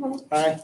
Hi.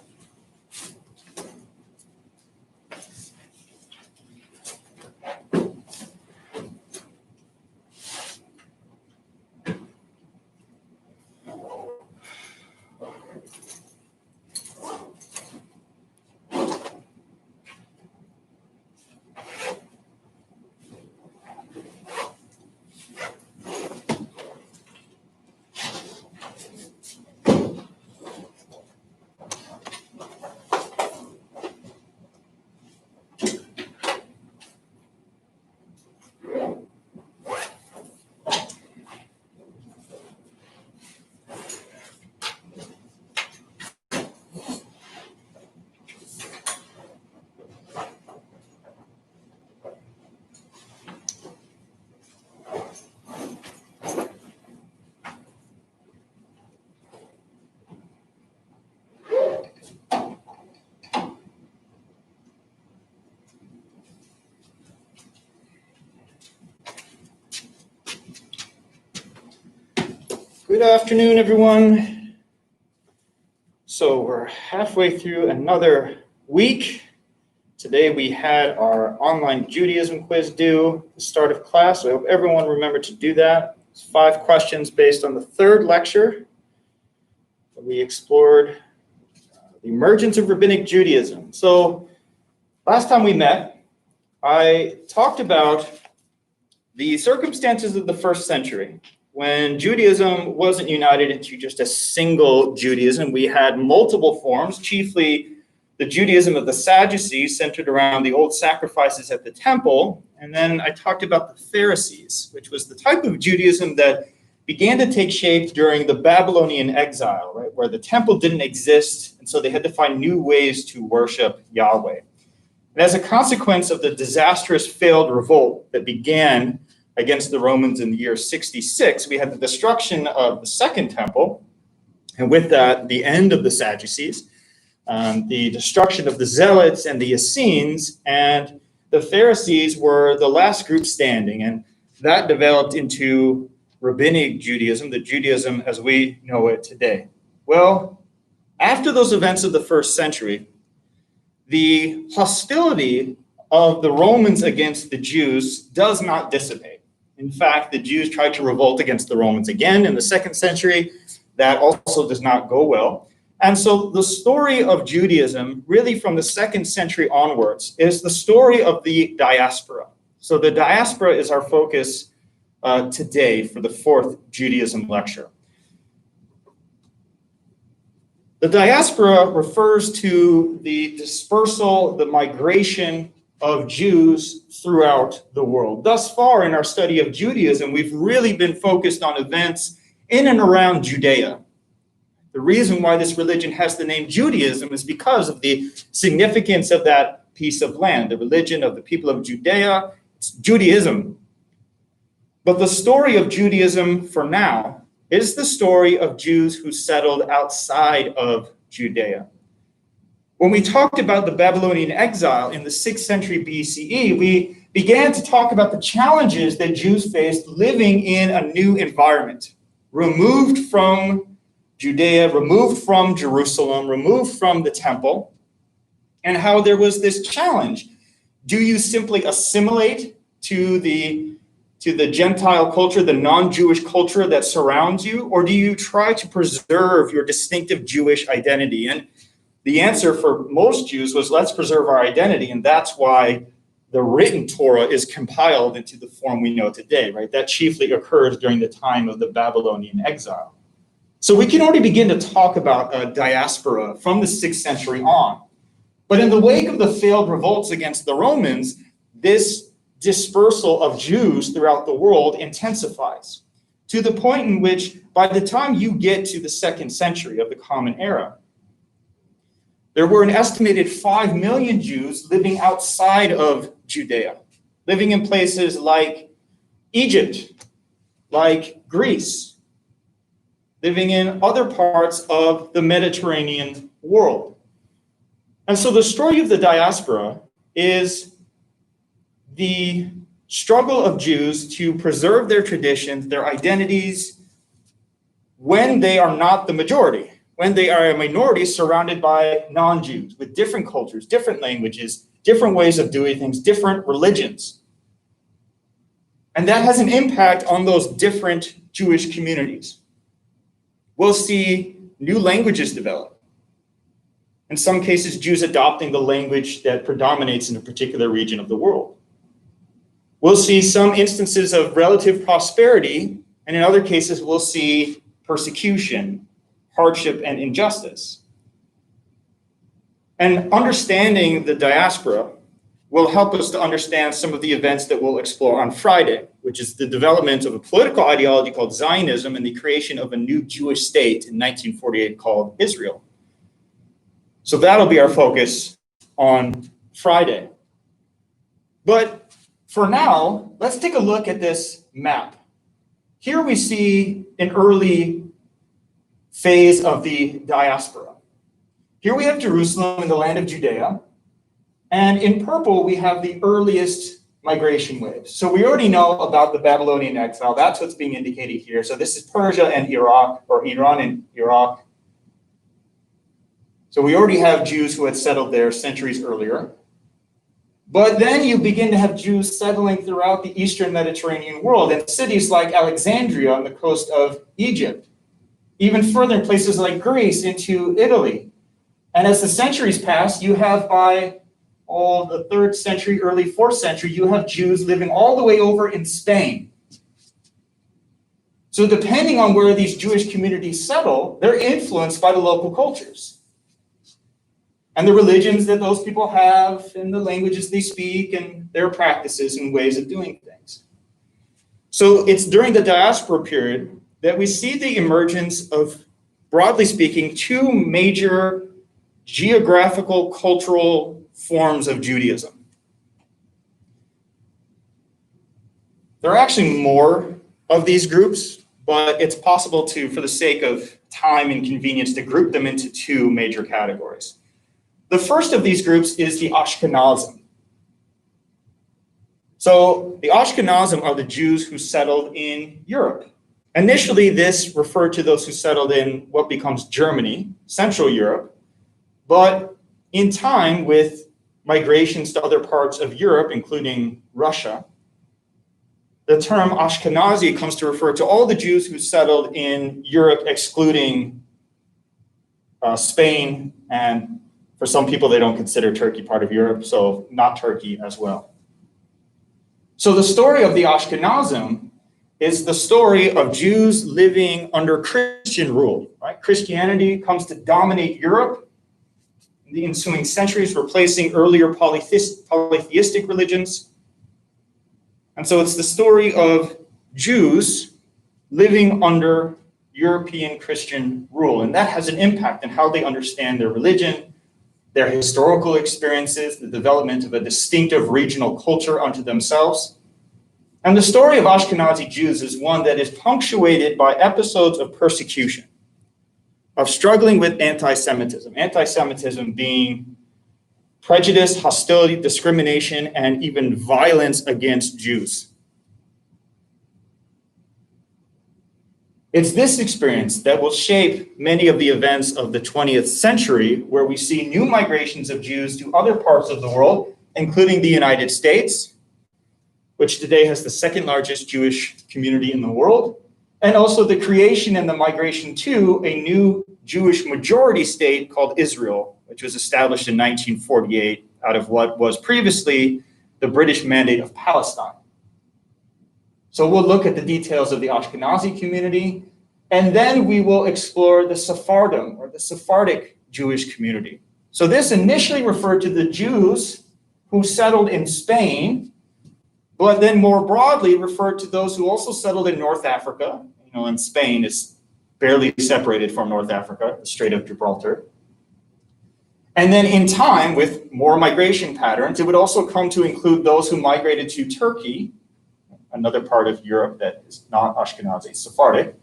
Good afternoon, everyone. So we're halfway through another week. Today we had our online Judaism quiz due at the start of class. So I hope everyone remembered to do that. It's 5 questions based on the 3rd lecture. We explored the emergence of rabbinic Judaism. So last time we met, I talked about the circumstances of the 1st century. When Judaism wasn't united into just a single Judaism, we had multiple forms, chiefly the Judaism of the Sadducees, centered around the old sacrifices at the temple. And then I talked about the Pharisees, which was the type of Judaism that began to take shape during the Babylonian exile, right, where the temple didn't exist, and so they had to find new ways to worship Yahweh. And as a consequence of the disastrous failed revolt that began against the Romans in the year 66, we had the destruction of the Second Temple, and with that, the end of the Sadducees, the destruction of the Zealots and the Essenes, and the Pharisees were the last group standing, and that developed into rabbinic Judaism, the Judaism as we know it today. Well, after those events of the 1st century, the hostility of the Romans against the Jews does not dissipate. In fact, the Jews tried to revolt against the Romans again in the 2nd century. That also does not go well. And so the story of Judaism, really from the 2nd century onwards, is the story of the diaspora. So the diaspora is our focus today for the 4th Judaism lecture. The diaspora refers to the dispersal, the migration of Jews throughout the world. Thus far in our study of Judaism, we've really been focused on events in and around Judea. The reason why this religion has the name Judaism is because of the significance of that piece of land, the religion of the people of Judea. It's Judaism. But the story of Judaism for now is the story of Jews who settled outside of Judea. When we talked about the Babylonian exile in the 6th century BCE, we began to talk about the challenges that Jews faced living in a new environment, removed from Judea, removed from Jerusalem, removed from the temple, and how there was this challenge. Do you simply assimilate to the Gentile culture, the non-Jewish culture that surrounds you, or do you try to preserve your distinctive Jewish identity? And the answer for most Jews was, let's preserve our identity, and that's why the written Torah is compiled into the form we know today, right? That chiefly occurs during the time of the Babylonian exile. So we can already begin to talk about a diaspora from the 6th century on. But in the wake of the failed revolts against the Romans, this dispersal of Jews throughout the world intensifies to the point in which by the time you get to the 2nd century of the Common Era, there were an estimated 5 million Jews living outside of Judea, living in places like Egypt, like Greece, living in other parts of the Mediterranean world. And so the story of the diaspora is the struggle of Jews to preserve their traditions, their identities, when they are not the majority, when they are a minority surrounded by non-Jews with different cultures, different languages, different ways of doing things, different religions. And that has an impact on those different Jewish communities. We'll see new languages develop. In some cases, Jews adopting the language that predominates in a particular region of the world. We'll see some instances of relative prosperity, and in other cases, we'll see persecution, hardship, and injustice. And understanding the diaspora will help us to understand some of the events that we'll explore on Friday, which is the development of a political ideology called Zionism and the creation of a new Jewish state in 1948 called Israel. So that'll be our focus on Friday. But for now, let's take a look at this map. Here we see an early phase of the diaspora. Here we have Jerusalem in the land of Judea. And in purple, we have the earliest migration waves. So we already know about the Babylonian exile. That's what's being indicated here. So this is Persia and Iraq, or Iran and Iraq. So we already have Jews who had settled there centuries earlier. But then you begin to have Jews settling throughout the Eastern Mediterranean world in cities like Alexandria on the coast of Egypt, even further in places like Greece into Italy. And as the centuries pass, you have by the 3rd century, early 4th century, you have Jews living all the way over in Spain. So depending on where these Jewish communities settle, they're influenced by the local cultures and the religions that those people have and the languages they speak and their practices and ways of doing things. So it's during the diaspora period that we see the emergence of, broadly speaking, 2 major geographical, cultural forms of Judaism. There are actually more of these groups, but it's possible to, for the sake of time and convenience, to group them into 2 major categories. The first of these groups is the Ashkenazim. So the Ashkenazim are the Jews who settled in Europe. Initially, this referred to those who settled in what becomes Germany, Central Europe, but in time, with migrations to other parts of Europe, including Russia, the term Ashkenazi comes to refer to all the Jews who settled in Europe, excluding Spain, and for some people, they don't consider Turkey part of Europe, so not Turkey as well. So the story of the Ashkenazim is the story of Jews living under Christian rule, right? Christianity comes to dominate Europe in the ensuing centuries, replacing earlier polytheistic religions. And so it's the story of Jews living under European Christian rule. And that has an impact on how they understand their religion, their historical experiences, the development of a distinctive regional culture unto themselves. And the story of Ashkenazi Jews is one that is punctuated by episodes of persecution, of struggling with anti-Semitism. Anti-Semitism being prejudice, hostility, discrimination, and even violence against Jews. It's this experience that will shape many of the events of the 20th century, where we see new migrations of Jews to other parts of the world, including the United States, which today has the 2nd largest Jewish community in the world, and also the creation and the migration to a new Jewish majority state called Israel, which was established in 1948 out of what was previously the British Mandate of Palestine. So we'll look at the details of the Ashkenazi community, and then we will explore the Sephardim, or the Sephardic Jewish community. So this initially referred to the Jews who settled in Spain, but then more broadly referred to those who also settled in North Africa. And Spain is barely separated from North Africa, the Strait of Gibraltar. And then in time, with more migration patterns, it would also come to include those who migrated to Turkey, another part of Europe that is not Ashkenazi, Sephardic.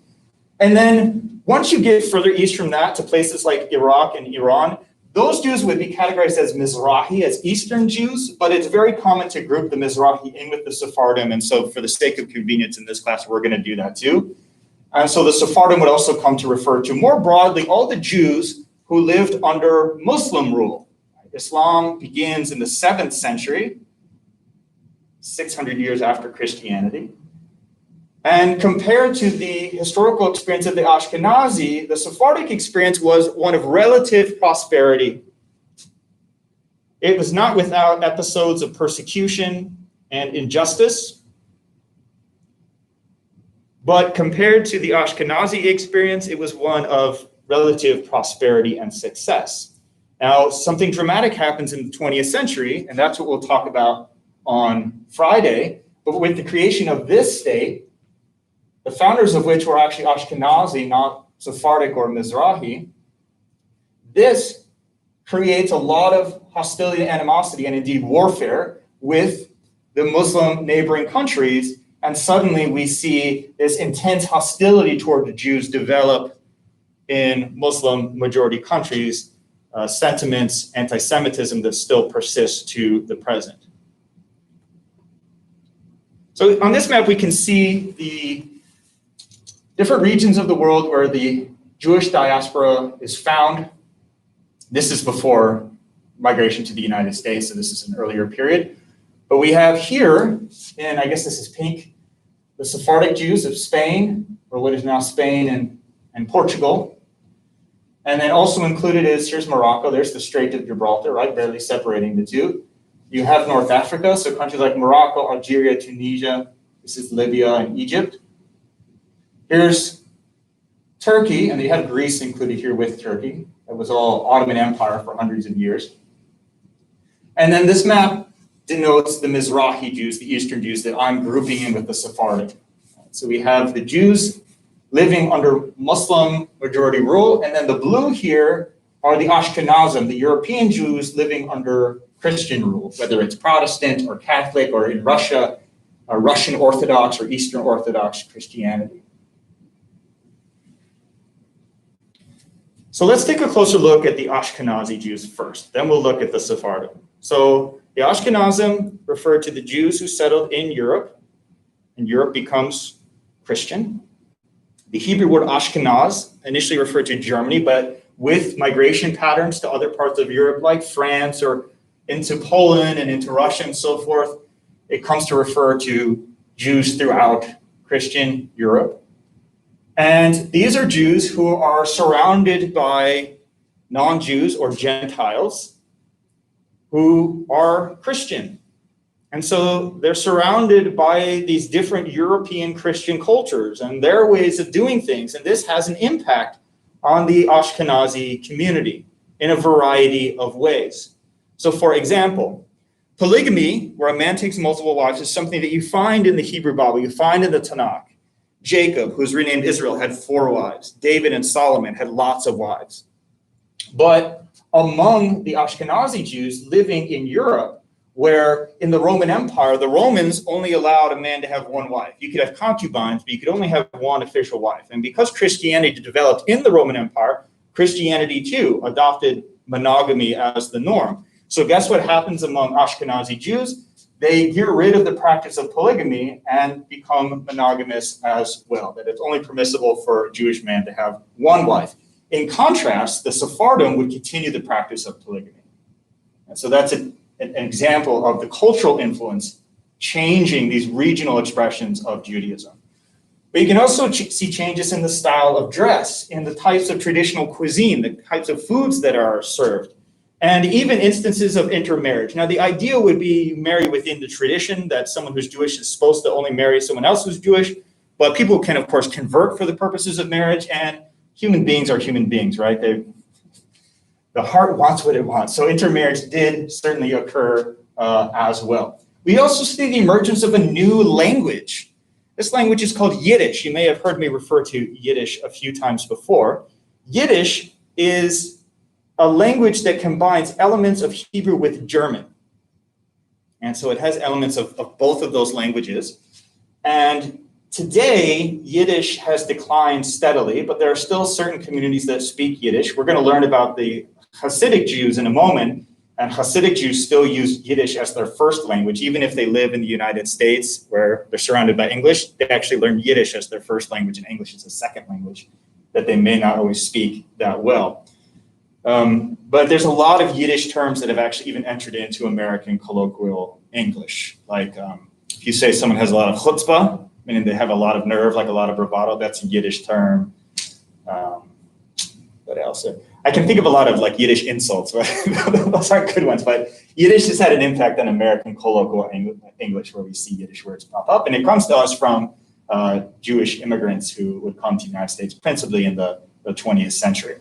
And then once you get further east from that to places like Iraq and Iran, those Jews would be categorized as Mizrahi, as Eastern Jews, but it's very common to group the Mizrahi in with the Sephardim. And so for the sake of convenience in this class, we're going to do that too. And so the Sephardim would also come to refer to more broadly all the Jews who lived under Muslim rule. Islam begins in the 7th century, 600 years after Christianity. And compared to the historical experience of the Ashkenazi, the Sephardic experience was one of relative prosperity. It was not without episodes of persecution and injustice. But compared to the Ashkenazi experience, it was one of relative prosperity and success. Now, something dramatic happens in the 20th century, and that's what we'll talk about on Friday. But with the creation of this state, the founders of which were actually Ashkenazi, not Sephardic or Mizrahi, this creates a lot of hostility and animosity, and indeed warfare, with the Muslim neighboring countries. And suddenly we see this intense hostility toward the Jews develop in Muslim majority countries, sentiments, anti-Semitism that still persists to the present. So on this map, we can see the different regions of the world where the Jewish diaspora is found. This is before migration to the United States, so this is an earlier period. But we have here, and I guess this is pink, the Sephardic Jews of Spain, or what is now Spain and Portugal. And then also included is, here's Morocco, there's the Strait of Gibraltar, right, barely separating the two. You have North Africa, so countries like Morocco, Algeria, Tunisia, this is Libya and Egypt. Here's Turkey, and they have Greece included here with Turkey. It was all Ottoman Empire for hundreds of years. And then this map denotes the Mizrahi Jews, the Eastern Jews that I'm grouping in with the Sephardic. So we have the Jews living under Muslim majority rule, and then the blue here are the Ashkenazim, the European Jews living under Christian rule, whether it's Protestant or Catholic, or in Russia, Russian Orthodox or Eastern Orthodox Christianity. So let's take a closer look at the Ashkenazi Jews first, then we'll look at the Sephardim. So the Ashkenazim refer to the Jews who settled in Europe, and Europe becomes Christian. The Hebrew word Ashkenaz initially referred to Germany, but with migration patterns to other parts of Europe, like France or into Poland and into Russia and so forth, it comes to refer to Jews throughout Christian Europe. And these are Jews who are surrounded by non-Jews or Gentiles who are Christian. And so they're surrounded by these different European Christian cultures and their ways of doing things. And this has an impact on the Ashkenazi community in a variety of ways. So for example, polygamy, where a man takes multiple wives, is something that you find in the Hebrew Bible, you find in the Tanakh. Jacob, who's renamed Israel, had 4 wives. David and Solomon had lots of wives. But among the Ashkenazi Jews living in Europe, where in the Roman Empire, the Romans only allowed a man to have 1 wife. You could have concubines, but you could only have 1 official wife. And because Christianity developed in the Roman Empire, Christianity too adopted monogamy as the norm. So guess what happens among Ashkenazi Jews? They get rid of the practice of polygamy and become monogamous as well, that it's only permissible for a Jewish man to have 1 wife. In contrast, the Sephardim would continue the practice of polygamy. And so that's an example of the cultural influence changing these regional expressions of Judaism. But you can also see changes in the style of dress, in the types of traditional cuisine, the types of foods that are served, and even instances of intermarriage. Now, the ideal would be you marry within the tradition that someone who's Jewish is supposed to only marry someone else who's Jewish, but people can, of course, convert for the purposes of marriage, and human beings are human beings, right? The heart wants what it wants. So intermarriage did certainly occur as well. We also see the emergence of a new language. This language is called Yiddish. You may have heard me refer to Yiddish a few times before. Yiddish is a language that combines elements of Hebrew with German. And so it has elements of both of those languages. And today, Yiddish has declined steadily, but there are still certain communities that speak Yiddish. We're going to learn about the Hasidic Jews in a moment. And Hasidic Jews still use Yiddish as their first language, even if they live in the United States where they're surrounded by English. They actually learn Yiddish as their first language, and English is a second language that they may not always speak that well. But there's a lot of Yiddish terms that have actually even entered into American colloquial English. Like if you say someone has a lot of chutzpah, meaning they have a lot of nerve, like a lot of bravado, that's a Yiddish term. What else? I can think of a lot of like Yiddish insults, but those aren't good ones. But Yiddish has had an impact on American colloquial English, where we see Yiddish words pop up. And it comes to us from Jewish immigrants who would come to the United States, principally in the 20th century.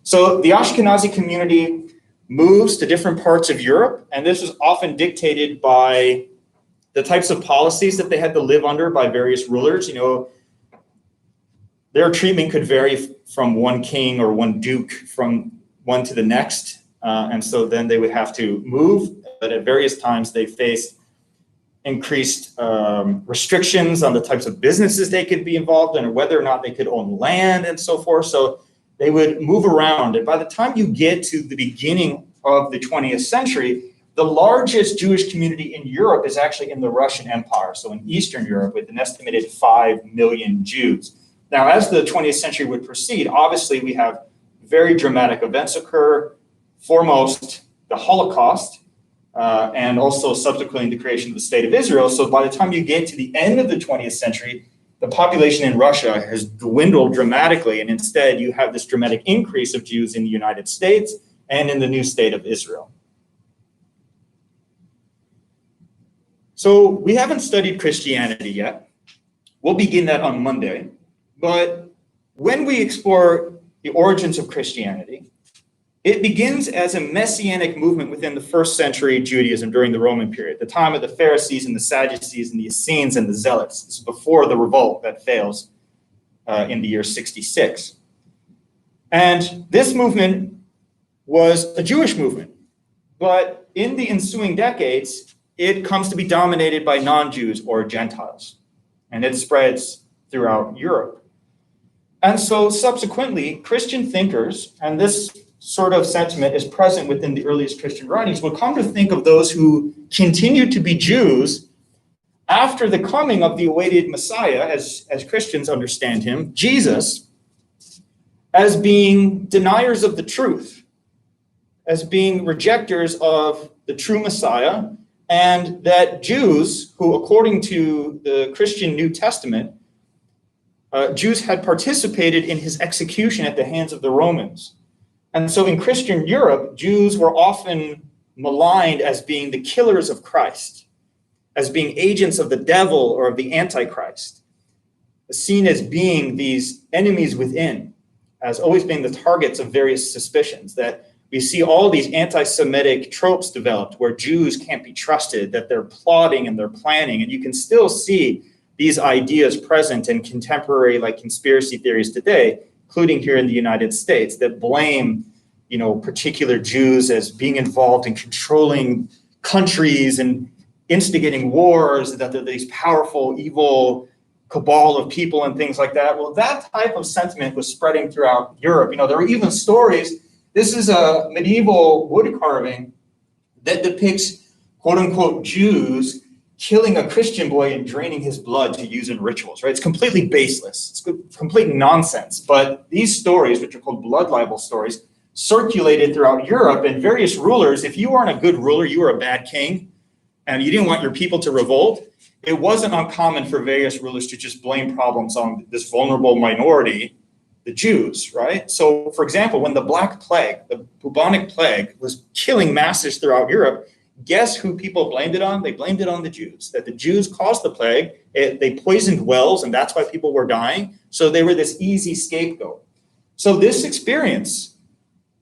So the Ashkenazi community moves to different parts of Europe, and this was often dictated by the types of policies that they had to live under by various rulers. You know, their treatment could vary from one king or one duke from one to the next. And so then they would have to move, but at various times they faced increased restrictions on the types of businesses they could be involved in, or whether or not they could own land and so forth. So they would move around. And by the time you get to the beginning of the 20th century, the largest Jewish community in Europe is actually in the Russian Empire. So in Eastern Europe, with an estimated 5 million Jews. Now, as the 20th century would proceed, obviously we have very dramatic events occur, foremost the Holocaust, and also subsequently the creation of the State of Israel. So by the time you get to the end of the 20th century, the population in Russia has dwindled dramatically, and instead you have this dramatic increase of Jews in the United States and in the new State of Israel. So we haven't studied Christianity yet. We'll begin that on Monday. But when we explore the origins of Christianity, it begins as a messianic movement within the first century Judaism during the Roman period, the time of the Pharisees and the Sadducees and the Essenes and the Zealots. This is before the revolt that fails in the year 66. And this movement was a Jewish movement, but in the ensuing decades, it comes to be dominated by non-Jews or Gentiles, and it spreads throughout Europe. And so subsequently, Christian thinkers, and this sort of sentiment is present within the earliest Christian writings, would come to think of those who continued to be Jews after the coming of the awaited Messiah, as Christians understand him, Jesus, as being deniers of the truth, as being rejectors of the true Messiah, and that Jews who, according to the Christian New Testament, Jews had participated in his execution at the hands of the Romans. And so in Christian Europe, Jews were often maligned as being the killers of Christ, as being agents of the devil or of the Antichrist, seen as being these enemies within, as always being the targets of various suspicions, that we see all these anti-Semitic tropes developed where Jews can't be trusted, that they're plotting and they're planning. And you can still see these ideas present in contemporary like conspiracy theories today, including here in the United States, that blame, you know, particular Jews as being involved in controlling countries and instigating wars, that they're these powerful, evil cabal of people and things like that. Well, that type of sentiment was spreading throughout Europe. You know, there were even stories. This is a medieval wood carving that depicts quote unquote Jews killing a Christian boy and draining his blood to use in rituals, right? It's completely baseless. It's complete nonsense. But these stories, which are called blood libel stories, circulated throughout Europe, and various rulers, if you weren't a good ruler, you were a bad king, and you didn't want your people to revolt, it wasn't uncommon for various rulers to just blame problems on this vulnerable minority, the Jews, right? So, for example, when the Black Plague, the bubonic plague, was killing masses throughout Europe, guess who people blamed it on? They blamed it on the Jews, that the Jews caused the plague. They poisoned wells, and that's why people were dying. So they were this easy scapegoat. So this experience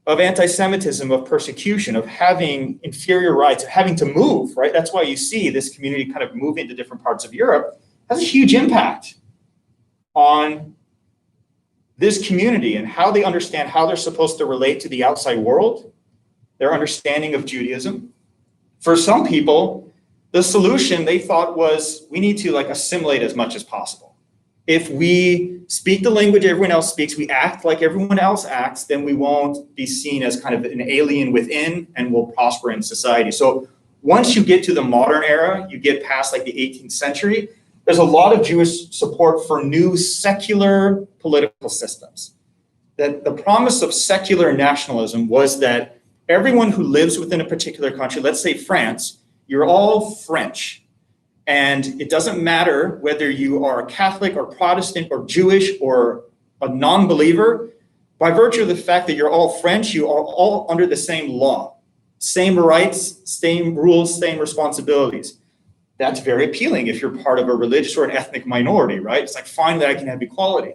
of anti-Semitism, of persecution, of having inferior rights, of having to move, right? That's why you see this community kind of moving to different parts of Europe, has a huge impact on this community and how they understand how they're supposed to relate to the outside world, their understanding of Judaism. For some people, the solution they thought was, we need to like assimilate as much as possible. if we speak the language everyone else speaks, we act like everyone else acts, then we won't be seen as kind of an alien within and will prosper in society. So once you get to the modern era, you get past like the 18th century, there's a lot of Jewish support for new secular political systems. That the promise of secular nationalism was that everyone who lives within a particular country, let's say France, you're all French. And it doesn't matter whether you are a Catholic or Protestant or Jewish or a non-believer. By virtue of the fact that you're all French, you are all under the same law, same rights, same rules, same responsibilities. That's very appealing if you're part of a religious or an ethnic minority, right? It's like, finally, I can have equality.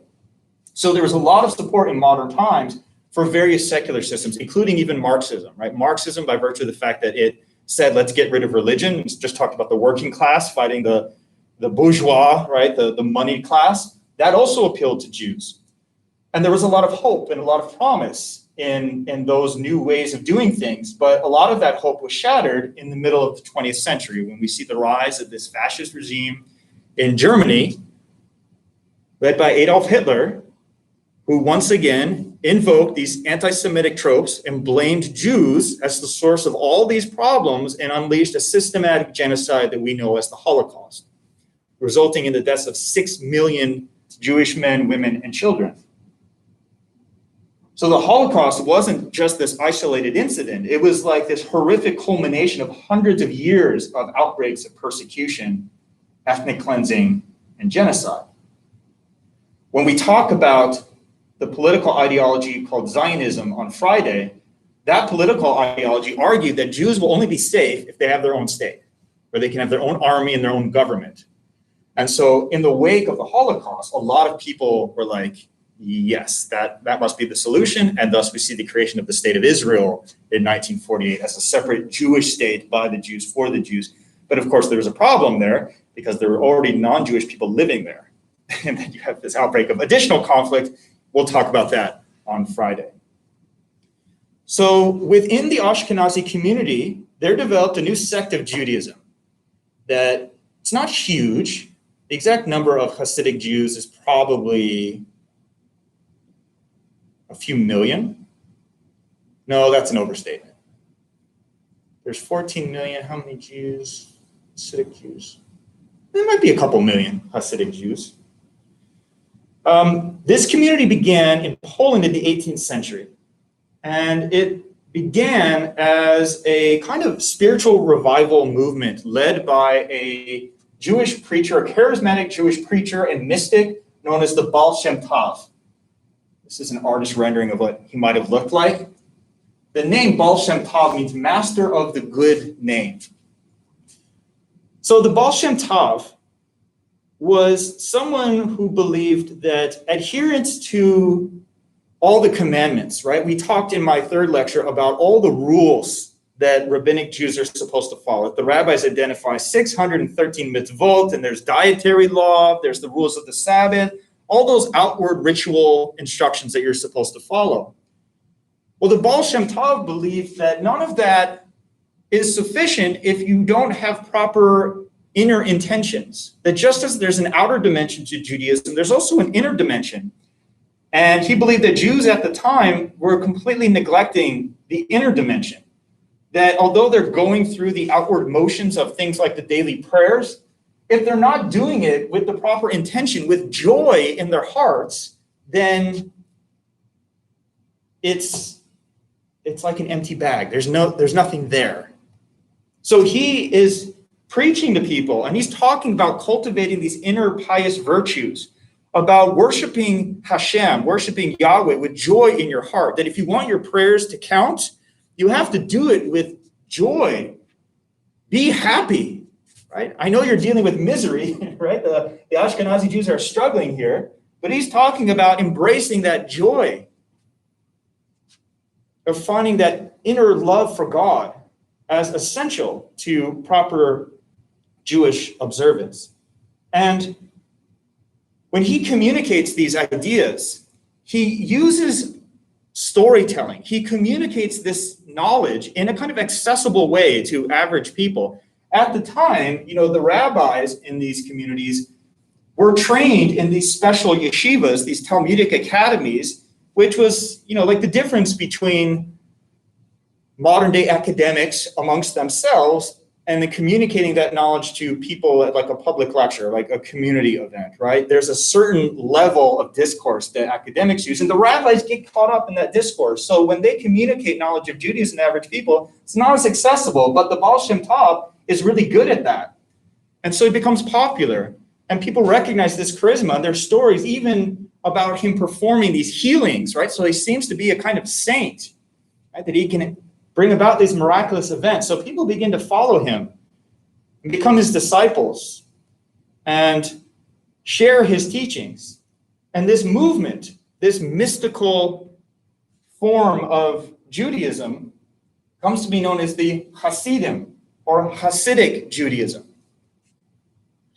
So there was a lot of support in modern times for various secular systems, including even Marxism, right? Marxism, by virtue of the fact that it said, let's get rid of religion. It's just talked about the working class fighting the bourgeois, right? The moneyed class. That also appealed to Jews. And there was a lot of hope and a lot of promise in those new ways of doing things. But a lot of that hope was shattered in the middle of the 20th century when we see the rise of this fascist regime in Germany, led by Adolf Hitler, who once again invoked these anti-Semitic tropes and blamed Jews as the source of all these problems and unleashed a systematic genocide that we know as the Holocaust, resulting in the deaths of 6 million Jewish men, women, and children. So the Holocaust wasn't just this isolated incident. It was like this horrific culmination of hundreds of years of outbreaks of persecution, ethnic cleansing, and genocide. When we talk about the political ideology called Zionism on Friday, that political ideology argued that Jews will only be safe if they have their own state, where they can have their own army and their own government. And so in the wake of the Holocaust, a lot of people were like, yes, that must be the solution. And thus we see the creation of the state of Israel in 1948 as a separate Jewish state by the Jews for the Jews. But of course, there was a problem there because there were already non-Jewish people living there. And then you have this outbreak of additional conflict. We'll talk about that on Friday. So within the Ashkenazi community, there developed a new sect of Judaism that it's not huge. The exact number of Hasidic Jews is probably a few million. No, that's an overstatement. There's 14 million. How many Jews? Hasidic Jews? There might be a couple million Hasidic Jews. This community began in Poland in the 18th century, and it began as a kind of spiritual revival movement led by a Jewish preacher, a charismatic Jewish preacher and mystic known as the Baal Shem Tov. This is an artist rendering of what he might have looked like. The name Baal Shem Tov means master of the good name. So the Baal Shem Tov was someone who believed that adherence to all the commandments, right? We talked in my third lecture about all the rules that rabbinic Jews are supposed to follow. The rabbis identify 613 mitzvot, and there's dietary law, there's the rules of the Sabbath, all those outward ritual instructions that you're supposed to follow. Well, the Baal Shem Tov believed that none of that is sufficient if you don't have proper inner intentions. That just as there's an outer dimension to Judaism, there's also an inner dimension. And he believed that Jews at the time were completely neglecting the inner dimension. That although they're going through the outward motions of things like the daily prayers, if they're not doing it with the proper intention, with joy in their hearts, then it's like an empty bag. There's nothing there. So he is preaching to people, and he's talking about cultivating these inner pious virtues, about worshiping Hashem, worshiping Yahweh with joy in your heart. That if you want your prayers to count, you have to do it with joy. Be happy. Right? I know you're dealing with misery, right? The Ashkenazi Jews are struggling here, but he's talking about embracing that joy of finding that inner love for God as essential to proper Jewish observance. And when he communicates these ideas, he uses storytelling. He communicates this knowledge in a kind of accessible way to average people. At the time, the rabbis in these communities, were trained in these special yeshivas, these Talmudic academies, which was, like the difference between modern day academics amongst themselves and then communicating that knowledge to people at like a public lecture, like a community event, right? There's a certain level of discourse that academics use, and the rabbis get caught up in that discourse. So when they communicate knowledge of Judaism to average people, it's not as accessible, but the Baal Shem Tov is really good at that. And so it becomes popular, and people recognize this charisma, and there's stories even about him performing these healings, right? So he seems to be a kind of saint, right? That he can bring about these miraculous events. So people begin to follow him and become his disciples and share his teachings. And this movement, this mystical form of Judaism, comes to be known as the Hasidim, or Hasidic Judaism.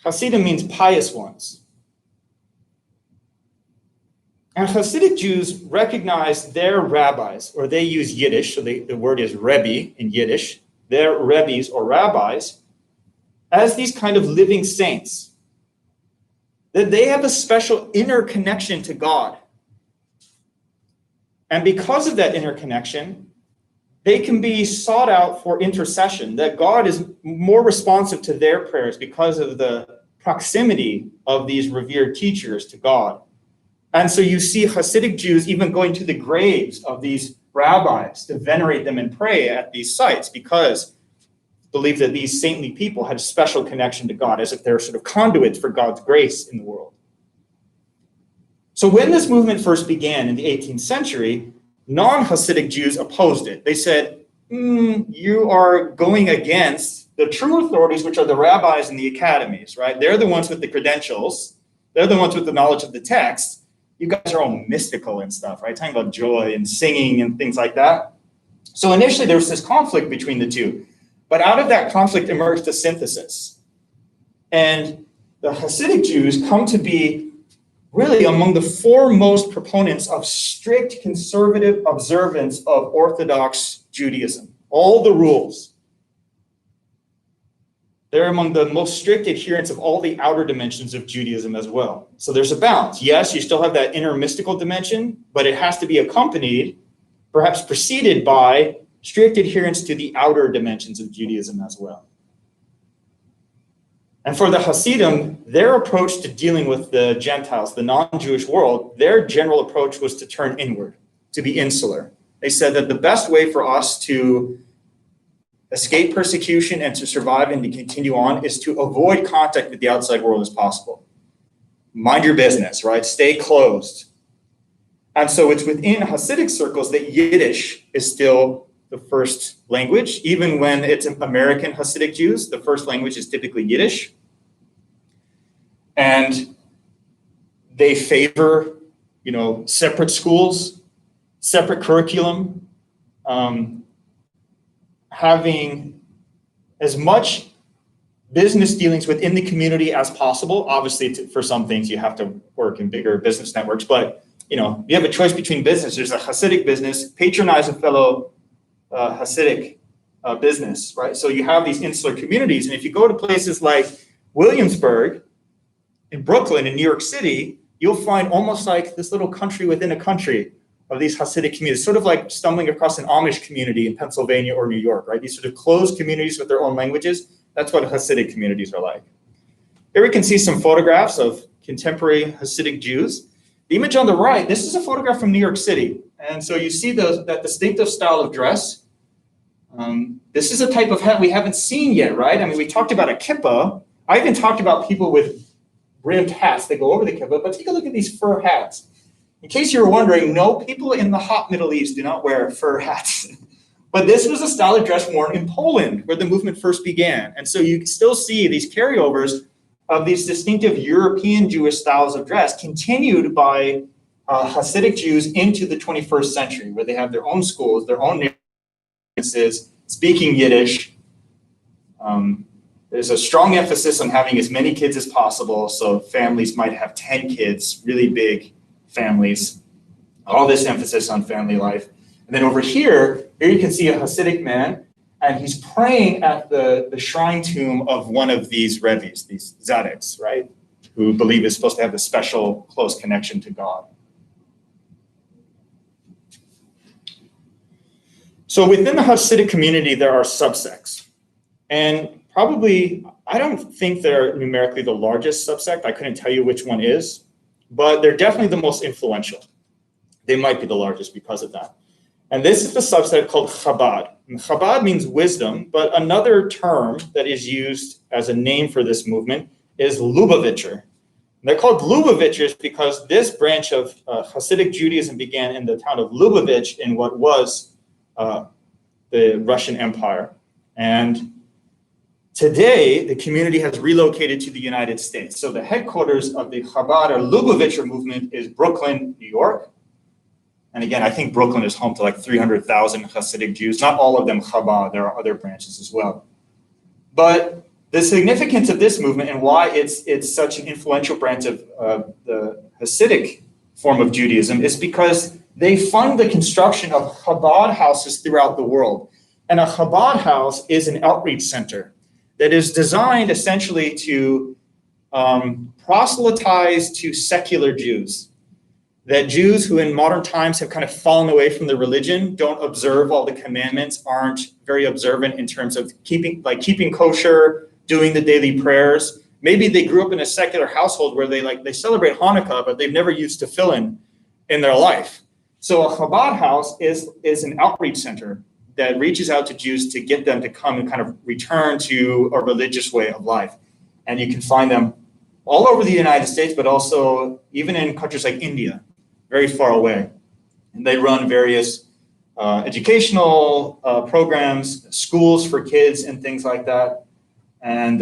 Hasidim means pious ones. And Hasidic Jews recognize their rabbis, or they use Yiddish, so the word is Rebbe in Yiddish, their rebbes or rabbis, as these kind of living saints. That they have a special inner connection to God. And because of that interconnection, they can be sought out for intercession, that God is more responsive to their prayers because of the proximity of these revered teachers to God. And so you see Hasidic Jews even going to the graves of these rabbis to venerate them and pray at these sites, because believe that these saintly people had a special connection to God, as if they're sort of conduits for God's grace in the world. So when this movement first began in the 18th century, non-Hasidic Jews opposed it. They said, you are going against the true authorities, which are the rabbis and the academies, right? They're the ones with the credentials. They're the ones with the knowledge of the text. You guys are all mystical and stuff, right? Talking about joy and singing and things like that. So initially there was this conflict between the two. But out of that conflict emerged a synthesis. And the Hasidic Jews come to be really among the foremost proponents of strict conservative observance of Orthodox Judaism. All the rules. They're among the most strict adherents of all the outer dimensions of Judaism as well. So there's a balance. Yes, you still have that inner mystical dimension, but it has to be accompanied, perhaps preceded by strict adherence to the outer dimensions of Judaism as well. And for the Hasidim, their approach to dealing with the Gentiles, the non-Jewish world, their general approach was to turn inward, to be insular. They said that the best way for us to escape persecution and to survive and to continue on is to avoid contact with the outside world as possible. Mind your business, right? Stay closed. And so it's within Hasidic circles that Yiddish is still the first language. Even when it's American Hasidic Jews, the first language is typically Yiddish. And they favor, separate schools, separate curriculum, having as much business dealings within the community as possible. Obviously, for some things, you have to work in bigger business networks, but you have a choice between business. There's a Hasidic business, patronize a fellow Hasidic business, right? So you have these insular communities, and if you go to places like Williamsburg, in Brooklyn, in New York City, you'll find almost like this little country within a country of these Hasidic communities, sort of like stumbling across an Amish community in Pennsylvania or New York, right? These sort of closed communities with their own languages. That's what Hasidic communities are like. Here we can see some photographs of contemporary Hasidic Jews. The image on the right, this is a photograph from New York City. And so you see that distinctive style of dress. This is a type of hat we haven't seen yet, right? I mean, we talked about a kippah. I even talked about people with brimmed hats that go over the kippah, but take a look at these fur hats. In case you were wondering, no, people in the hot Middle East do not wear fur hats. But this was a style of dress worn in Poland, where the movement first began. And so you still see these carryovers of these distinctive European Jewish styles of dress continued by Hasidic Jews into the 21st century, where they have their own schools, their own neighborhoods, speaking Yiddish. There's a strong emphasis on having as many kids as possible, so families might have 10 kids, really big families. All this emphasis on family life. And then over here you can see a Hasidic man, and he's praying at the shrine tomb of one of these Rebbe's, these Tzaddiks, right? who believe is supposed to have a special close connection to God. So within the Hasidic community, there are subsects. And probably, I don't think they're numerically the largest subsect. I couldn't tell you which one is, but they're definitely the most influential. They might be the largest because of that. And this is the subset called Chabad. And Chabad means wisdom, but another term that is used as a name for this movement is Lubavitcher. And they're called Lubavitchers because this branch of Hasidic Judaism began in the town of Lubavitch in what was the Russian Empire. And today, the community has relocated to the United States. So the headquarters of the Chabad or Lubavitcher movement is Brooklyn, New York. And again, I think Brooklyn is home to like 300,000 Hasidic Jews. Not all of them Chabad, there are other branches as well. But the significance of this movement and why it's such an influential branch of the Hasidic form of Judaism is because they fund the construction of Chabad houses throughout the world. And a Chabad house is an outreach center that is designed essentially to proselytize to secular Jews. That Jews who in modern times have kind of fallen away from the religion, don't observe all the commandments, aren't very observant in terms of keeping kosher, doing the daily prayers. Maybe they grew up in a secular household where they celebrate Hanukkah, but they've never used tefillin in their life. So a Chabad house is an outreach center that reaches out to Jews to get them to come and kind of return to a religious way of life. And you can find them all over the United States, but also even in countries like India, very far away. And they run various educational programs, schools for kids and things like that. And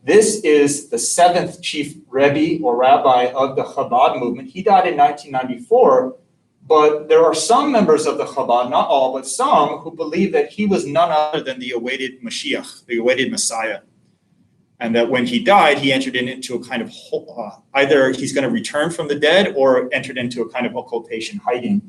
this is the seventh chief Rebbe or rabbi of the Chabad movement. He died in 1994, but there are some members of the Chabad, not all, but some who believe that he was none other than the awaited Mashiach, the awaited Messiah. And that when he died, he entered into a kind of, either he's going to return from the dead or entered into a kind of occultation, hiding.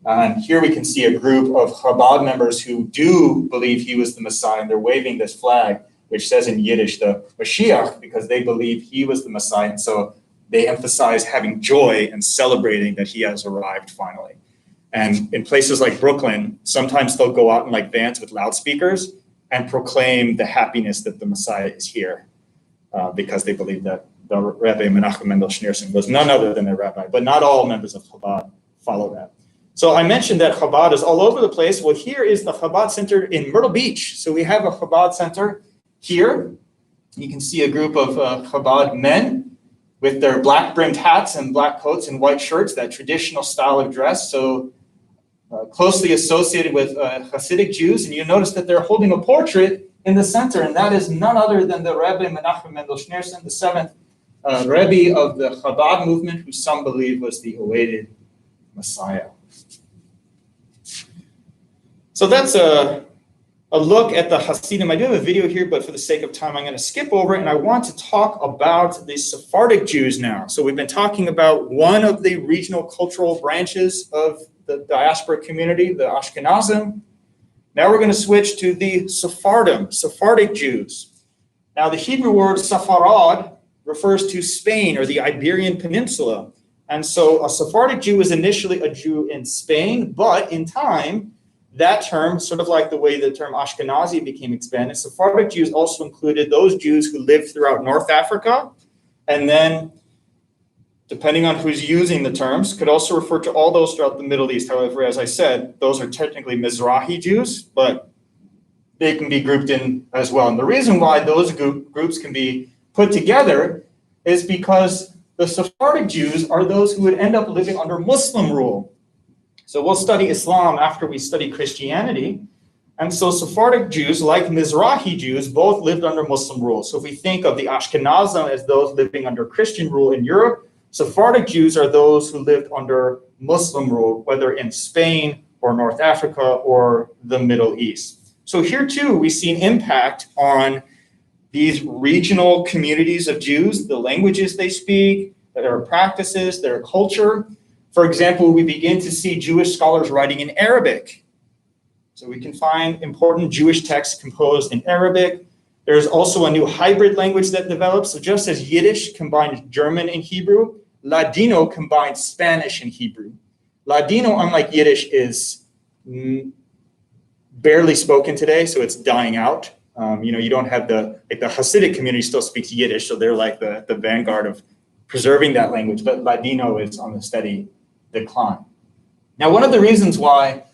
And here we can see a group of Chabad members who do believe he was the Messiah, and they're waving this flag, which says in Yiddish, the Mashiach, because they believe he was the Messiah. And so they emphasize having joy and celebrating that he has arrived finally. And in places like Brooklyn, sometimes they'll go out in like vans with loudspeakers and proclaim the happiness that the Messiah is here. Because they believe that the Rabbi Menachem Mendel Schneerson was none other than a rabbi, but not all members of Chabad follow that. So I mentioned that Chabad is all over the place. Well, here is the Chabad Center in Myrtle Beach. So we have a Chabad Center here. You can see a group of Chabad men with their black brimmed hats and black coats and white shirts, that traditional style of dress. So closely associated with Hasidic Jews. And you notice that they're holding a portrait in the center, and that is none other than the Rebbe Menachem Mendel Schneerson, the seventh Rebbe of the Chabad movement, who some believe was the awaited Messiah. So that's a look at the Hasidim. I do have a video here, but for the sake of time, I'm going to skip over it, and I want to talk about the Sephardic Jews now. So we've been talking about one of the regional cultural branches of the diaspora community, the Ashkenazim. Now we're going to switch to the Sephardic Jews. Now the Hebrew word Sepharad refers to Spain or the Iberian Peninsula. And so a Sephardic Jew was initially a Jew in Spain, but in time, that term, sort of like the way the term Ashkenazi became expanded, Sephardic Jews also included those Jews who lived throughout North Africa, and then, depending on who's using the terms, could also refer to all those throughout the Middle East. However, as I said, those are technically Mizrahi Jews, but they can be grouped in as well. And the reason why those groups can be put together is because the Sephardic Jews are those who would end up living under Muslim rule. So we'll study Islam after we study Christianity. And so Sephardic Jews, like Mizrahi Jews, both lived under Muslim rule. So if we think of the Ashkenazim as those living under Christian rule in Europe, Sephardic Jews are those who lived under Muslim rule, whether in Spain or North Africa or the Middle East. So here too, we see an impact on these regional communities of Jews, the languages they speak, their practices, their culture. For example, we begin to see Jewish scholars writing in Arabic. So we can find important Jewish texts composed in Arabic. There's also a new hybrid language that develops. So just as Yiddish combines German and Hebrew, Ladino combines Spanish and Hebrew. Ladino, unlike Yiddish, is barely spoken today, so it's dying out. You don't have the Hasidic community still speaks Yiddish, so they're like the vanguard of preserving that language, but Ladino is on the steady decline. Now, one of the reasons why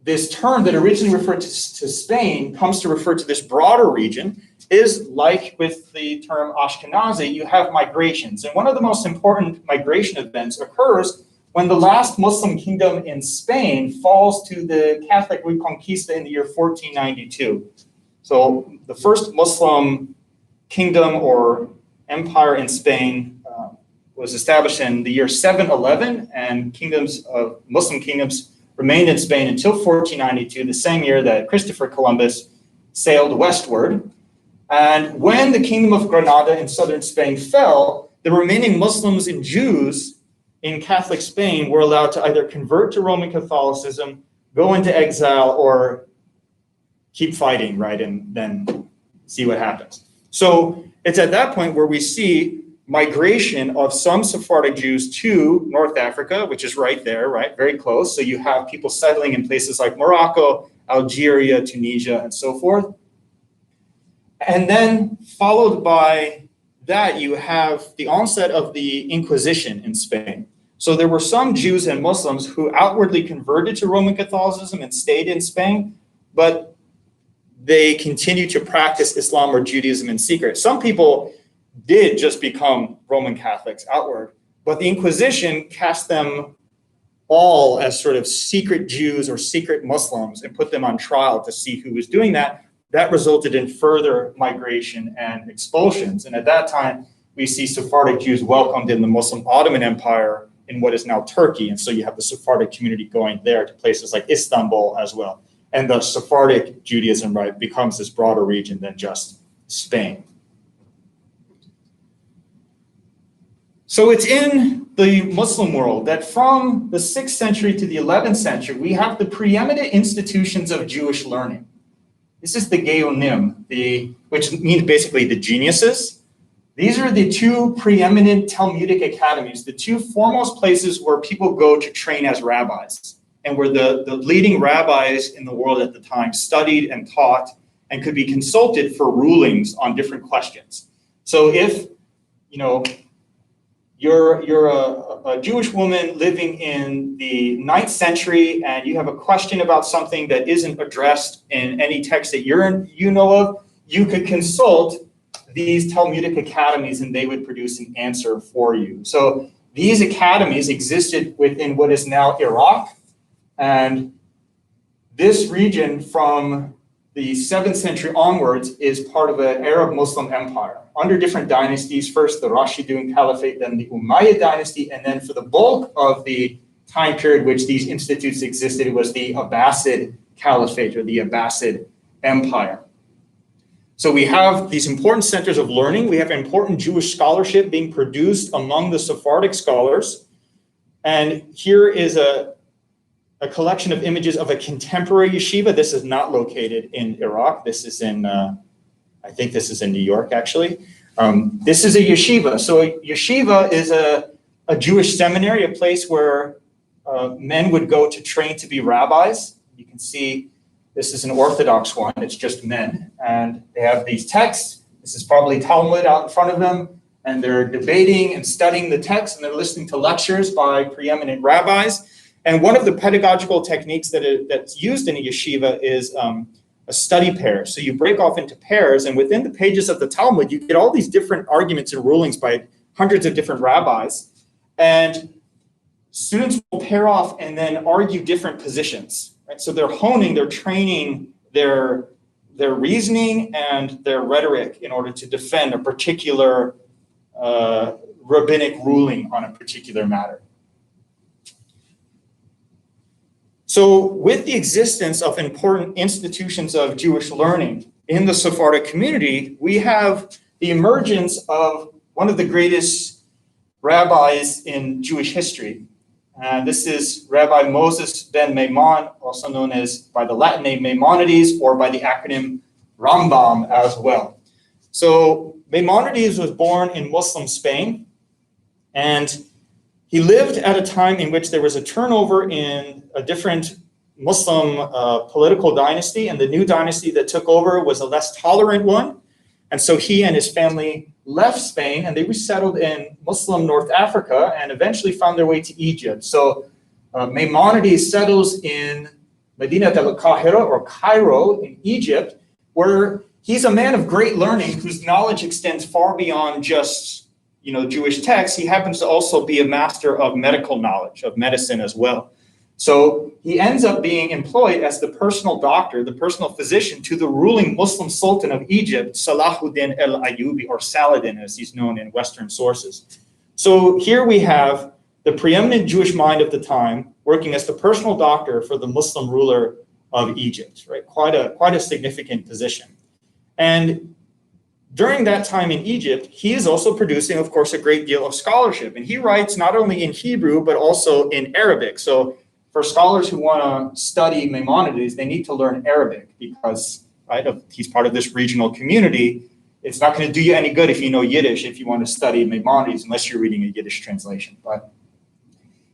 this term that originally referred to Spain comes to refer to this broader region is, like with the term Ashkenazi, you have migrations. And one of the most important migration events occurs when the last Muslim kingdom in Spain falls to the Catholic Reconquista in the year 1492. So the first Muslim kingdom or empire in Spain was established in the year 711, and Muslim kingdoms remained in Spain until 1492, the same year that Christopher Columbus sailed westward. And when the kingdom of Granada in southern Spain fell, the remaining Muslims and Jews in Catholic Spain were allowed to either convert to Roman Catholicism, go into exile, or keep fighting, right, and then see what happens. So it's at that point where we see migration of some Sephardic Jews to North Africa, which is right there, right, very close. So you have people settling in places like Morocco, Algeria, Tunisia, and so forth. And then followed by that, you have the onset of the Inquisition in Spain. So there were some Jews and Muslims who outwardly converted to Roman Catholicism and stayed in Spain, but they continued to practice Islam or Judaism in secret. Some people did just become Roman Catholics outward, but the Inquisition cast them all as sort of secret Jews or secret Muslims and put them on trial to see who was doing that. That resulted in further migration and expulsions. And at that time, we see Sephardic Jews welcomed in the Muslim Ottoman Empire in what is now Turkey. And so you have the Sephardic community going there to places like Istanbul as well. And the Sephardic Judaism, right, becomes this broader region than just Spain. So it's in the Muslim world that from the 6th century to the 11th century, we have the preeminent institutions of Jewish learning. This is the Geonim, which means basically the geniuses. These are the two preeminent Talmudic academies, the two foremost places where people go to train as rabbis, and where the leading rabbis in the world at the time studied and taught and could be consulted for rulings on different questions. So if, you're a Jewish woman living in the 9th century and you have a question about something that isn't addressed in any text that you know of, you could consult these Talmudic academies and they would produce an answer for you. So these academies existed within what is now Iraq, and this region from the 7th century onwards is part of an Arab Muslim empire under different dynasties, first the Rashidun Caliphate, then the Umayyad dynasty, and then for the bulk of the time period which these institutes existed, it was the Abbasid Caliphate or the Abbasid Empire. So we have these important centers of learning. We have important Jewish scholarship being produced among the Sephardic scholars. And here is a collection of images of a contemporary yeshiva. This is not located in Iraq. This is in, I think this is in New York, actually. This is a yeshiva. So a yeshiva is a Jewish seminary, a place where men would go to train to be rabbis. You can see this is an Orthodox one. It's just men. And they have these texts. This is probably Talmud out in front of them. And they're debating and studying the text, and they're listening to lectures by preeminent rabbis. And one of the pedagogical techniques that's used in a yeshiva is a study pair. So you break off into pairs, and within the pages of the Talmud, you get all these different arguments and rulings by hundreds of different rabbis. And students will pair off and then argue different positions. Right? So they're honing, they're training their reasoning and their rhetoric in order to defend a particular rabbinic ruling on a particular matter. So with the existence of important institutions of Jewish learning in the Sephardic community, we have the emergence of one of the greatest rabbis in Jewish history. This is Rabbi Moses ben Maimon, also known as by the Latin name Maimonides, or by the acronym Rambam as well. So Maimonides was born in Muslim Spain, and he lived at a time in which there was a turnover in a different Muslim political dynasty, and the new dynasty that took over was a less tolerant one. And so he and his family left Spain, and they resettled in Muslim North Africa and eventually found their way to Egypt. So Maimonides settles in Medina del Qahira, or Cairo in Egypt, where he's a man of great learning whose knowledge extends far beyond just Jewish texts. He happens to also be a master of medical knowledge, of medicine as well. So he ends up being employed as the personal doctor, the personal physician to the ruling Muslim Sultan of Egypt, Salahuddin al-Ayyubi, or Saladin as he's known in Western sources. So here we have the preeminent Jewish mind of the time working as the personal doctor for the Muslim ruler of Egypt, right? Quite a significant position. And during that time in Egypt, he is also producing, of course, a great deal of scholarship. And he writes not only in Hebrew, but also in Arabic. So for scholars who want to study Maimonides, they need to learn Arabic because he's part of this regional community. It's not going to do you any good if you know Yiddish if you want to study Maimonides, unless you're reading a Yiddish translation. But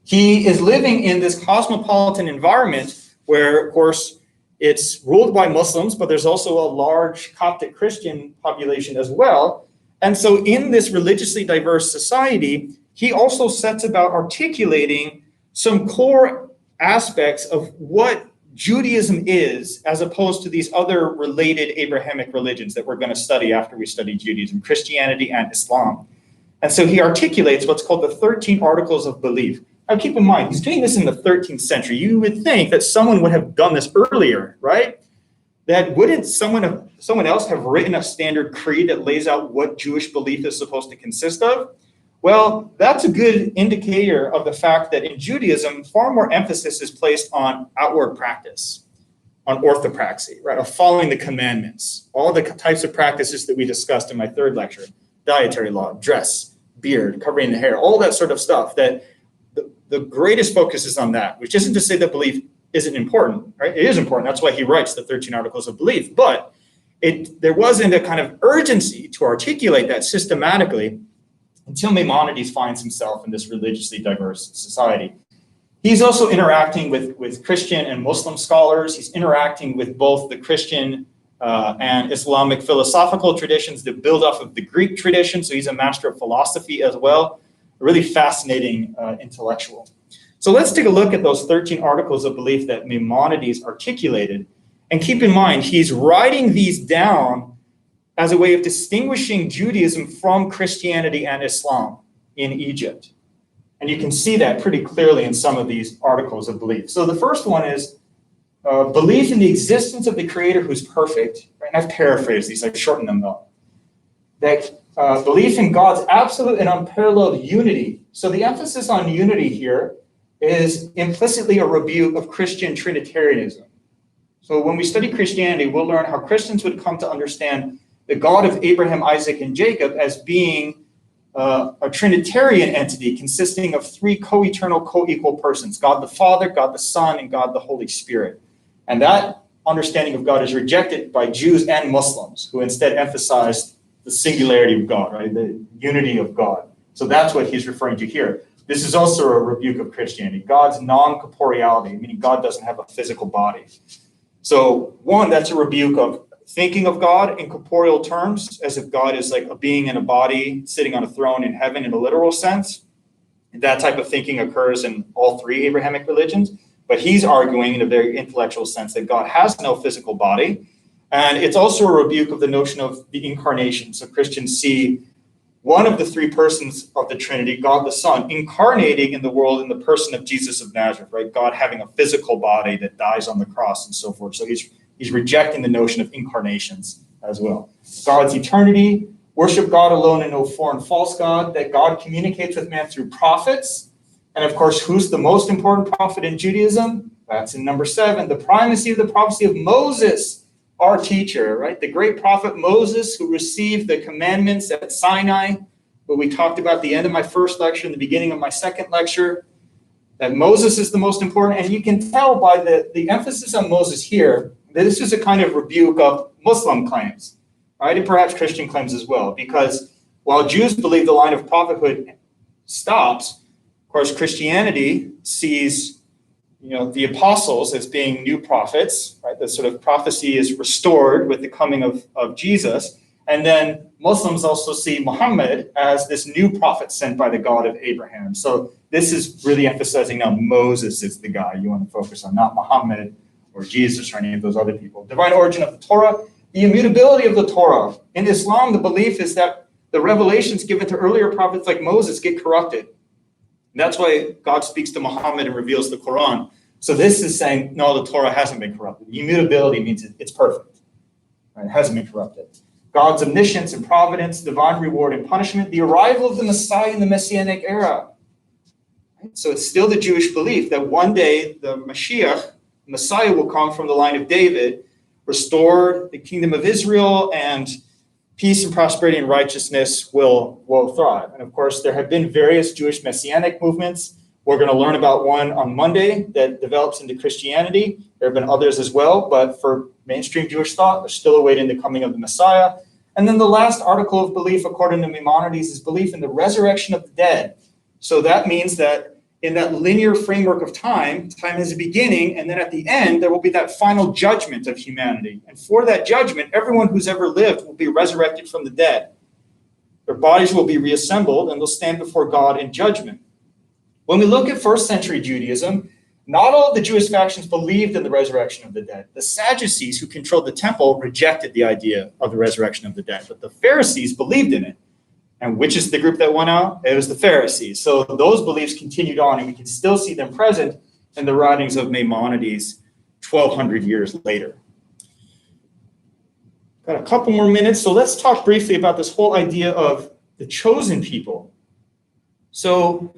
he is living in this cosmopolitan environment where, of course, it's ruled by Muslims, but there's also a large Coptic Christian population as well. And so in this religiously diverse society, he also sets about articulating some core aspects of what Judaism is, as opposed to these other related Abrahamic religions that we're going to study after we study Judaism, Christianity, and Islam. And so he articulates what's called the 13 Articles of Belief. Now, keep in mind, he's doing this in the 13th century. You would think that someone would have done this earlier, right? That wouldn't someone else have written a standard creed that lays out what Jewish belief is supposed to consist of? Well, that's a good indicator of the fact that in Judaism, far more emphasis is placed on outward practice, on orthopraxy, right? Of following the commandments, all the types of practices that we discussed in my third lecture, dietary law, dress, beard, covering the hair, all that sort of stuff, that the greatest focus is on that, which isn't to say that belief isn't important, right? It is important. That's why he writes the 13 Articles of Belief. But there wasn't a kind of urgency to articulate that systematically until Maimonides finds himself in this religiously diverse society. He's also interacting with Christian and Muslim scholars. He's interacting with both the Christian and Islamic philosophical traditions that build off of the Greek tradition. So he's a master of philosophy as well. A really fascinating intellectual. So let's take a look at those 13 Articles of Belief that Maimonides articulated. And keep in mind, he's writing these down as a way of distinguishing Judaism from Christianity and Islam in Egypt. And you can see that pretty clearly in some of these Articles of Belief. So the first one is belief in the existence of the Creator who's perfect. Right? And I've paraphrased these, I've shortened them though. That belief in God's absolute and unparalleled unity. So the emphasis on unity here is implicitly a rebuke of Christian Trinitarianism. So when we study Christianity, we'll learn how Christians would come to understand the God of Abraham, Isaac, and Jacob as being a Trinitarian entity consisting of three co-eternal, co-equal persons, God the Father, God the Son, and God the Holy Spirit. And that understanding of God is rejected by Jews and Muslims, who instead emphasize the singularity of God, right? The unity of God. So that's what he's referring to here. This is also a rebuke of Christianity, God's non-corporeality, meaning God doesn't have a physical body. So one, that's a rebuke of thinking of God in corporeal terms, as if God is like a being in a body sitting on a throne in heaven in a literal sense. And that type of thinking occurs in all three Abrahamic religions. But he's arguing in a very intellectual sense that God has no physical body. And it's also a rebuke of the notion of the incarnation. So Christians see one of the three persons of the Trinity, God the Son, incarnating in the world in the person of Jesus of Nazareth, right? God having a physical body that dies on the cross and so forth. So he's rejecting the notion of incarnations as well. God's eternity, worship God alone and no foreign false God, that God communicates with man through prophets. And of course, who's the most important prophet in Judaism? That's in number 7, the primacy of the prophecy of Moses, our teacher, right? The great prophet Moses, who received the commandments at Sinai, what we talked about at the end of my first lecture and the beginning of my second lecture, that Moses is the most important. And you can tell by the emphasis on Moses here that this is a kind of rebuke of Muslim claims. right? And perhaps Christian claims as well, because while Jews believe the line of prophethood stops, of course, Christianity sees, the apostles as being new prophets, right? The sort of prophecy is restored with the coming of Jesus. And then Muslims also see Muhammad as this new prophet sent by the God of Abraham. So this is really emphasizing now Moses is the guy you want to focus on, not Muhammad or Jesus or any of those other people. Divine origin of the Torah, the immutability of the Torah. In Islam, the belief is that the revelations given to earlier prophets like Moses get corrupted. And that's why God speaks to Muhammad and reveals the Quran. So this is saying, no, the Torah hasn't been corrupted. Immutability means it's perfect. Right? It hasn't been corrupted. God's omniscience and providence, divine reward and punishment, the arrival of the Messiah in the Messianic era. Right? So it's still the Jewish belief that one day the Mashiach, Messiah, will come from the line of David, restore the kingdom of Israel, and peace and prosperity and righteousness will thrive. And of course, there have been various Jewish messianic movements. We're going to learn about one on Monday that develops into Christianity. There have been others as well, but for mainstream Jewish thought, they're still awaiting the coming of the Messiah. And then the last article of belief, according to Maimonides, is belief in the resurrection of the dead. So that means that in that linear framework of time has a beginning, and then at the end, there will be that final judgment of humanity. And for that judgment, everyone who's ever lived will be resurrected from the dead. Their bodies will be reassembled, and they'll stand before God in judgment. When we look at first century Judaism, not all of the Jewish factions believed in the resurrection of the dead. The Sadducees, who controlled the temple, rejected the idea of the resurrection of the dead, but the Pharisees believed in it. And which is the group that won out? It was the Pharisees. So those beliefs continued on, and we can still see them present in the writings of Maimonides 1,200 years later. Got a couple more minutes, so let's talk briefly about this whole idea of the chosen people. So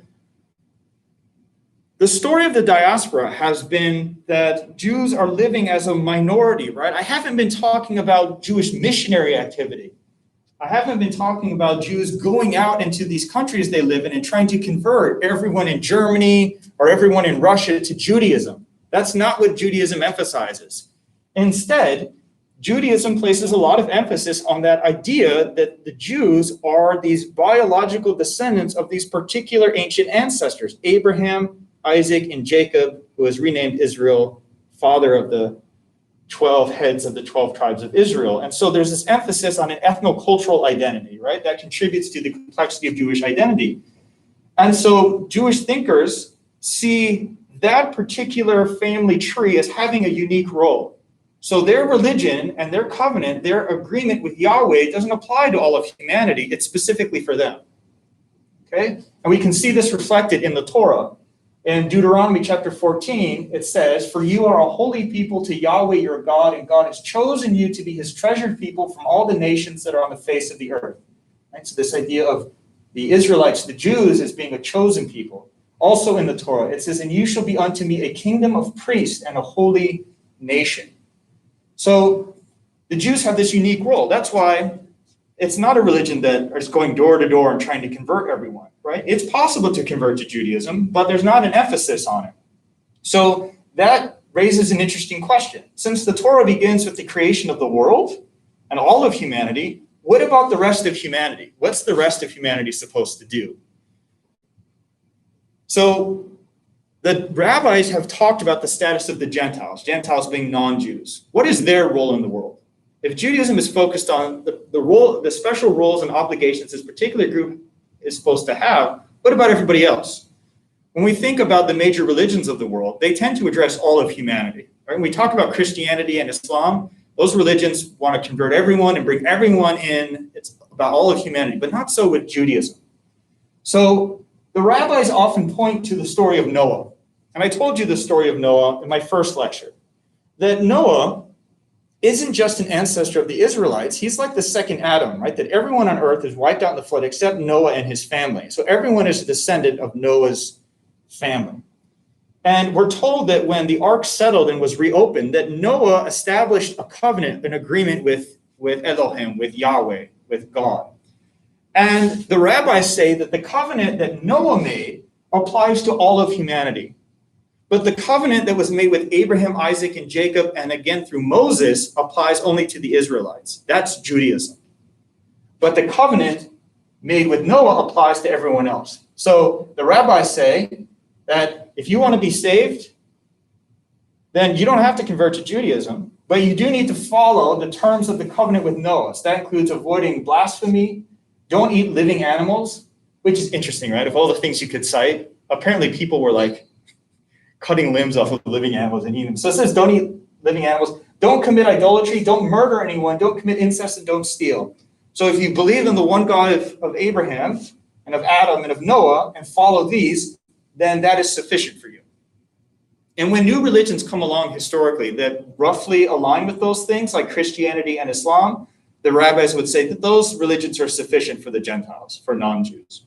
the story of the diaspora has been that Jews are living as a minority, right? I haven't been talking about Jewish missionary activity. I haven't been talking about Jews going out into these countries they live in and trying to convert everyone in Germany or everyone in Russia to Judaism. That's not what Judaism emphasizes. Instead, Judaism places a lot of emphasis on that idea that the Jews are these biological descendants of these particular ancient ancestors, Abraham, Isaac, and Jacob, who was renamed Israel, father of the 12 heads of the 12 tribes of Israel. And so there's this emphasis on an ethnocultural identity, right? That contributes to the complexity of Jewish identity. And so Jewish thinkers see that particular family tree as having a unique role. So their religion and their covenant, their agreement with Yahweh doesn't apply to all of humanity. It's specifically for them. Okay? And we can see this reflected in the Torah. In Deuteronomy chapter 14, it says, "For you are a holy people to Yahweh your God, and God has chosen you to be his treasured people from all the nations that are on the face of the earth." Right? So this idea of the Israelites, the Jews, as being a chosen people. Also in the Torah, it says, "And you shall be unto me a kingdom of priests and a holy nation." So the Jews have this unique role. That's why it's not a religion that is going door to door and trying to convert everyone, right? It's possible to convert to Judaism, but there's not an emphasis on it. So that raises an interesting question. Since the Torah begins with the creation of the world and all of humanity, what about the rest of humanity? What's the rest of humanity supposed to do? So the rabbis have talked about the status of the Gentiles being non-Jews. What is their role in the world? If Judaism is focused on the special roles and obligations this particular group is supposed to have, what about everybody else? When we think about the major religions of the world, they tend to address all of humanity. Right? When we talk about Christianity and Islam, those religions want to convert everyone and bring everyone in. It's about all of humanity, but not so with Judaism. So the rabbis often point to the story of Noah. And I told you the story of Noah in my first lecture, that Noah isn't just an ancestor of the Israelites. He's like the second Adam, right? That everyone on earth is wiped out in the flood except Noah and his family. So everyone is a descendant of Noah's family. And we're told that when the ark settled and was reopened, that Noah established a covenant, an agreement with Elohim, with Yahweh, with God. And the rabbis say that the covenant that Noah made applies to all of humanity. But the covenant that was made with Abraham, Isaac, and Jacob, and again through Moses, applies only to the Israelites. That's Judaism. But the covenant made with Noah applies to everyone else. So the rabbis say that if you want to be saved, then you don't have to convert to Judaism, but you do need to follow the terms of the covenant with Noah. So that includes avoiding blasphemy, don't eat living animals, which is interesting, right? Of all the things you could cite, apparently people were like cutting limbs off of living animals and eating them. So it says don't eat living animals, don't commit idolatry, don't murder anyone, don't commit incest, and don't steal. So if you believe in the one God of Abraham and of Adam and of Noah and follow these, then that is sufficient for you. And when new religions come along historically that roughly align with those things, like Christianity and Islam, the rabbis would say that those religions are sufficient for the Gentiles, for non-Jews.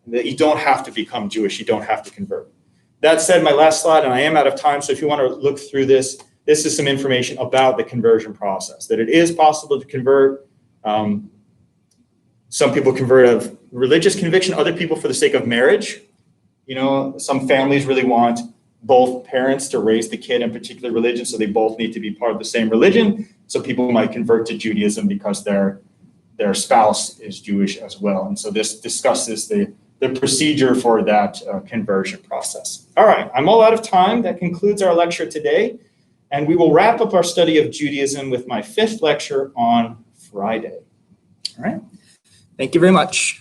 That you don't have to become Jewish, you don't have to convert. That said, my last slide, and I am out of time, so if you want to look through this, this is some information about the conversion process, that it is possible to convert. Some people convert out of religious conviction, other people for the sake of marriage. You know, some families really want both parents to raise the kid in particular religion, so they both need to be part of the same religion. So people might convert to Judaism because their spouse is Jewish as well. And so this discusses the procedure for that conversion process. All right, I'm all out of time. That concludes our lecture today. And we will wrap up our study of Judaism with my 5th lecture on Friday. All right, thank you very much.